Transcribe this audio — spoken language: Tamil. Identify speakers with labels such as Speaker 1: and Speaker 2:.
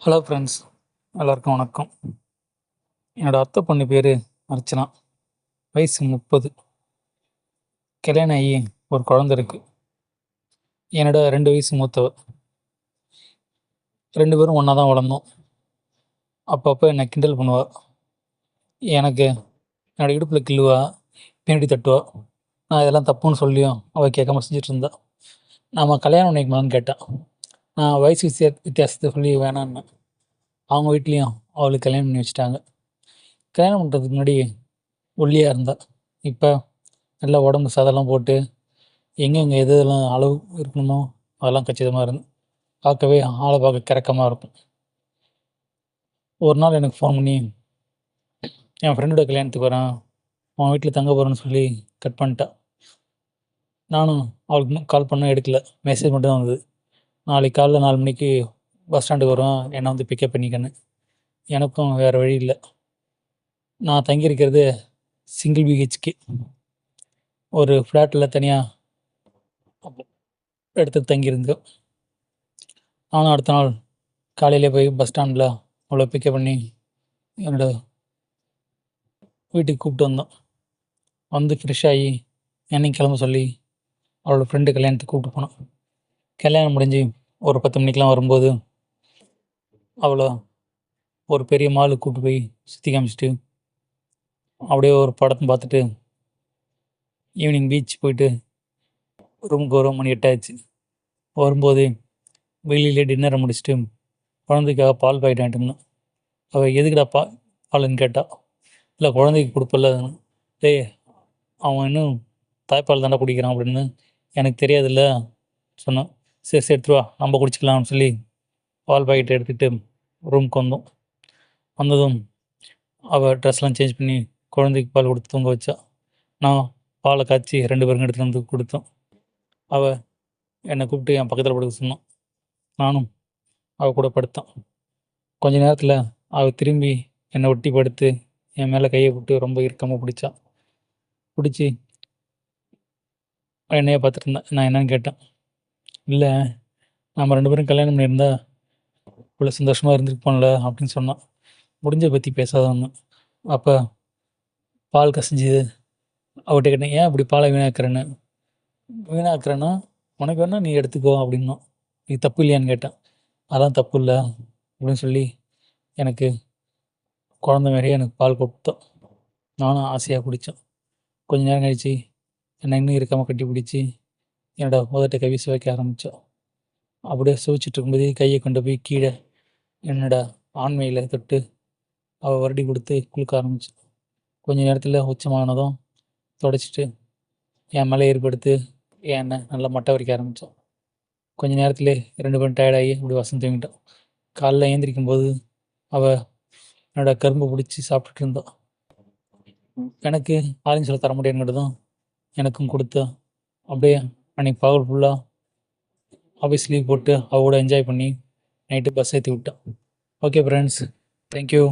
Speaker 1: ஹலோ ஃப்ரெண்ட்ஸ், எல்லாருக்கும் வணக்கம். என்னோடய அத்தை பொண்ணு பேர் அர்ச்சனா. வயசு 30. கல்யாணம் ஆகி ஒரு குழந்த இருக்குது. என்னோட 2 வயசு மூத்தவ. 2 பேரும் ஒன்றா தான் வளர்ந்தோம். அப்பப்போ என்னை கிண்டல் பண்ணுவா. எனக்கு என்னோடய இடுப்பில் கிள்ளுவா, பின்னாடி தட்டுவா. நான் இதெல்லாம் தப்புன்னு சொல்லியும் அவள் கேட்காம செஞ்சுட்டு இருந்தா. நாம் கல்யாணம் பண்ணிக்கலான்னு கேட்டான். நான் வயசு வித்தியாசத்தை சொல்லி வேணான்னேன். அவங்க வீட்லேயும் அவளுக்கு கல்யாணம் பண்ணி வச்சுட்டாங்க. கல்யாணம் பண்ணுறதுக்கு முன்னாடி ஒல்லியாக இருந்தா. இப்போ நல்லா உடம்பு சதெல்லாம் போட்டு எங்கெங்கே எது எதெல்லாம் அளவு இருக்கணுமோ அதெல்லாம் கச்சிதமாக இருந்து பார்க்கவே ஆளை பார்க்க கிறக்கமாக இருக்கும். ஒரு நாள் எனக்கு ஃபோன் பண்ணி, என் ஃப்ரெண்டோட கல்யாணத்துக்கு வரேன், அவன் வீட்டில் தங்க போகிறேன்னு சொல்லி கட் பண்ணிட்டா. நானும் அவளுக்கு கால் பண்ண எடுக்கல, மெசேஜ் மட்டும் தான் வந்தது. நாளைக்கு காலைல 4 மணிக்கு பஸ் ஸ்டாண்டுக்கு வரோம், என்னை வந்து பிக்கப் பண்ணிக்கன்னு. எனக்கும் வேறு வழி இல்லை. நான் தங்கியிருக்கிறது சிங்கிள் பிஹெச்கே, ஒரு ஃப்ளாட்டில் தனியாக எடுத்து தங்கியிருந்தோம். நானும் அடுத்த நாள் காலையிலே போய் பஸ் ஸ்டாண்டில் அவளை பிக்கப் பண்ணி என்னோடய வீட்டுக்கு கூப்பிட்டு வந்தோம். வந்து ஃப்ரெஷ் ஆகி என்னைக்கு கிளம்ப சொல்லி அவளோட ஃப்ரெண்டு கல்யாணத்துக்கு கூப்பிட்டு போனான். கல்யாணம் முடிஞ்சு ஒரு 10 மணிக்கெலாம் வரும்போது அவளை ஒரு பெரிய மாலுக்கு கூப்பிட்டு போய் சுற்றி காமிச்சிட்டு அப்படியே ஒரு படத்தை பார்த்துட்டு ஈவினிங் பீச் போயிட்டு ரூமுக்கு வர மணி 8 ஆச்சு. வரும்போது வெளியிலே டின்னரை முடிச்சுட்டு குழந்தைக்காக பால் பாக்கெட் வாங்கிட்டு இருந்தோம். அவள் எதுக்குடா பாலுன்னு கேட்டா. இல்லை, குழந்தைக்கு கொடுப்பல. டேய், அவன் இன்னும் தாய்ப்பால் தாண்டா குடிக்கிறான் அப்படின்னு. எனக்கு தெரியாதுல்ல சொன்னேன். சரி சரி எடுத்துருவா, நம்ம குடிச்சிக்கலாம்னு சொல்லி பால் பாக்கெட் எடுத்துகிட்டு ரூமுக்கு வந்தோம். வந்ததும் அவள் ட்ரெஸ்லாம் சேஞ்ச் பண்ணி குழந்தைக்கு பால் கொடுத்து தூங்க வச்சா. நான் பாலை காய்ச்சி 2 பேருக்கும் எடுத்துகிட்டு வந்து கொடுத்தோம். அவள் என்னை கூப்பிட்டு என் பக்கத்தில் படுக்க சொன்னான். நானும் அவள் கூட படுத்தான். கொஞ்ச நேரத்தில் அவள் திரும்பி என்னை ஒட்டி படுத்து என் மேலே கையை விட்டு ரொம்ப இறுக்கமாக பிடிச்சா. பிடிச்சி என்னையே பார்த்துட்டு இருந்தேன். நான் என்னன்னு கேட்டேன். இல்லை, நம்ம 2 பேரும் கல்யாணம் பண்ணியிருந்தா இவ்வளோ சந்தோஷமாக இருந்துருப்போம்ல அப்படின்னு சொன்னான். முடிஞ்ச பற்றி பேசாதவன்னு. அப்போ பால் கசிஞ்சுது. அவர்கிட்ட கேட்டேன், ஏன் இப்படி பாலை வீணாக்குறேன்னு. வீணாக்குறேன்னா உனக்கு வேணால் நீ எடுத்துக்கோ அப்படின்னோம். இது தப்பு இல்லையான்னு கேட்டேன். அதெல்லாம் தப்பு இல்லை அப்படின்னு சொல்லி எனக்கு குழந்த மாதிரியே எனக்கு பால் கொடுத்தோம். நானும் ஆசையாக குடித்தோம். கொஞ்ச நேரம் கழித்து என்னை இன்னும் இருக்காமல் கட்டி பிடிச்சி என்னோடய உதட்டை கவி சுவைக்க ஆரம்பித்தோம். அப்படியே சுவைச்சிட்டு இருக்கும்போதே கையை கொண்டு போய் கீழே என்னோடய ஆண்மையில் தொட்டு அவள் வருடி கொடுத்து குளுக்க ஆரம்பிச்சு. கொஞ்ச நேரத்தில் உச்சமானதும் தொடச்சிட்டு என் மேலே ஏற்படுத்து என்னை நல்லா மட்டை வரைக்க ஆரம்பித்தோம். கொஞ்ச நேரத்திலே 2 பேரும் டயர்டாகி அப்படி வசம் தூங்கிட்டோம். காலைல ஏந்திரிக்கும்போது அவள் என்னோட கரும்பு பிடிச்சி சாப்பிட்டுட்டு இருந்தாள். எனக்கு ஆரஞ்சு சொல்ல தர முடியாதுங்கிறதும் எனக்கும் கொடுத்தா. அப்படியே அன்றைக்கி பகல் ஃபுல்லாக ஆஃபீஸ் லீவ் போட்டு அவள் கூட என்ஜாய் பண்ணி நைட்டு பஸ் ஏற்றி விட்டான். Okay friends, thank you.